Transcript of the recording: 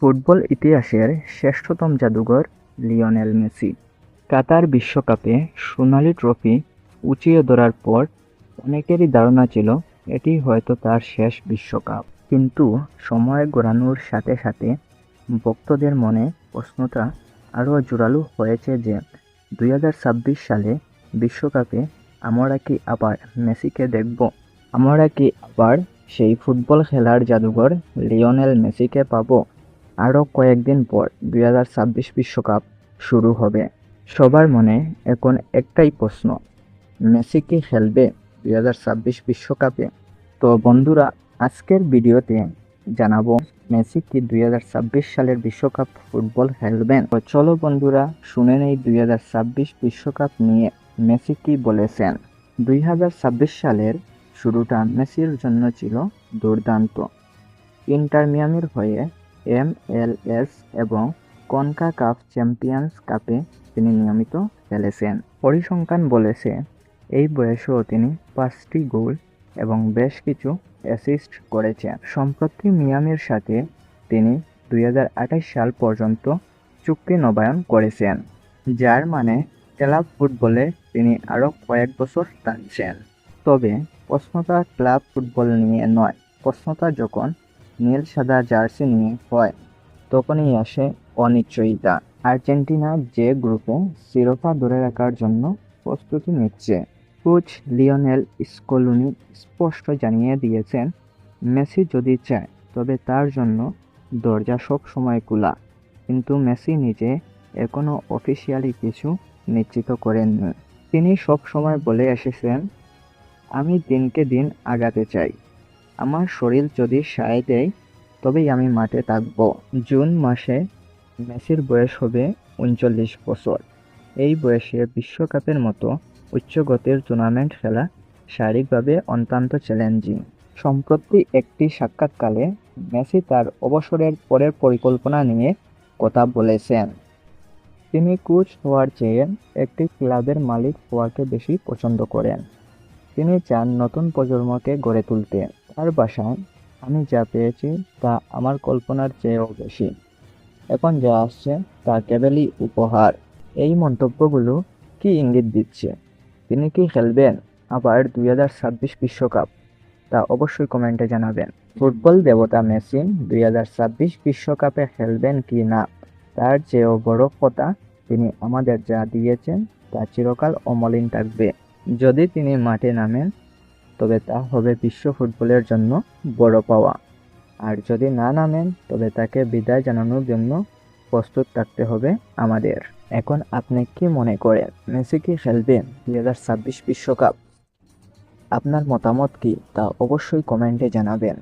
Football ইতিহাসের শ্রেষ্ঠতম জাদুঘর লিওনেল মেসি। কাতার বিশ্বকাপে সোনালি ট্রফি উঁচিয়ে ধরার পর অনেকেরই ধারণা ছিল এটি হয়তো তার শেষ বিশ্বকাপ। কিন্তু সময় গড়ানোর সাথে সাথে ভক্তদের মনে প্রশ্নটা আরও জোরালো হয়েছে যে 2026 সালে বিশ্বকাপে আমরা কি আবার মেসিকে দেখব? আমরা কি আবার সেই ফুটবল খেলার জাদুঘর লিওনেল মেসিকে পাবো? আরও কয়েকদিন পর 2026 বিশ্বকাপ শুরু হবে। সবার মনে এখন একটাই প্রশ্ন, মেসি কি খেলবে 2026 বিশ্বকাপে? তো বন্ধুরা, আজকের ভিডিওতে জানাবো মেসি কি 2026 সালের বিশ্বকাপ ফুটবল খেলবেন। তো চলো বন্ধুরা, শুনে নেই 2026 বিশ্বকাপ নিয়ে মেসি কি বলেছেন। 2026 সালের শুরুটা মেসির জন্য ছিল দুর্দান্ত। ইন্টার মিয়ামির হয়ে MLS এবং কনকাকাফ চ্যাম্পিয়ন্স কাপে তিনি নিয়মিত খেলেছেন। পরিসংখ্যান বলেছে এই বয়সেও তিনি 5টি গোল এবং বেশ কিছু অ্যাসিস্ট করেছেন। সম্প্রতি মিয়ামির সাথে তিনি 2028 সাল পর্যন্ত চুক্তি নবায়ন করেছেন, যার মানে ক্লাব ফুটবলে তিনি আরও কয়েক বছর থাকছেন। তবে প্রশ্নটা ক্লাব ফুটবল নিয়ে নয়, প্রশ্নটা যখন নীল সাদা জার্সি নিয়ে হয় তখনই আসে অনিশ্চয়তা। আর্জেন্টিনা যে গ্রুপে শিরোপা ধরে রাখার জন্য প্রস্তুতি নিচ্ছে, কোচ লিওনেল স্কলোনি স্পষ্ট জানিয়ে দিয়েছেন মেসি যদি চায় তবে তার জন্য দরজা সব সময় খোলা। কিন্তু মেসি নিজে এখনো অফিসিয়ালি কিছু নিশ্চিত করেননি। তিনি সব সময় বলে এসেছেন, আমি দিনকে দিন আগাতে চাই, আমার শরীর যদি সায় দেয় তবেই আমি মাঠে থাকব। জুন মাসে মেসির বয়স হবে 39 বছর। এই বয়সে বিশ্বকাপের মতো উচ্চগতির টুর্নামেন্ট খেলা শারীরিকভাবে অত্যন্ত চ্যালেঞ্জিং। সম্প্রতি একটি সাক্ষাৎকারে মেসি তার অবসরের পরের পরিকল্পনা নিয়ে কথা বলেছেন। তিনি কোচ হওয়ার চেয়ে একটি ক্লাবের মালিক হওয়াকে বেশি পছন্দ করেন। তিনি চান নতুন প্রজন্মকে গড়ে তুলতে। তার ভাষায়, আমি যা পেয়েছি তা আমার কল্পনার চেয়েও বেশি। এখন যা আসছে তা কেবলই উপহার। এই মন্তব্যগুলো কি ইঙ্গিত দিচ্ছে? তিনি কি খেলবেন আবার 2026 বিশ্বকাপ? তা অবশ্যই কমেন্টে জানাবেন। ফুটবল দেবতা মেসি 2026 বিশ্বকাপে খেলবেন কি না তার চেয়েও বড় কথা, তিনি আমাদের যা দিয়েছেন তা চিরকাল অমলিন থাকবে। যদি তিনি মাঠে নামেন তবে তা হবে বিশ্ব ফুটবলের জন্য বড় পাওয়া, আর যদি না নামেন তবে তাকে বিদায় জানানোর জন্য প্রস্তুত থাকতে হবে আমাদের। এখন আপনি কি মনে করেন, মেসি কি খেলবেন 2026 বিশ্বকাপ? আপনার মতামত কি তা অবশ্যই কমেন্টে জানাবেন।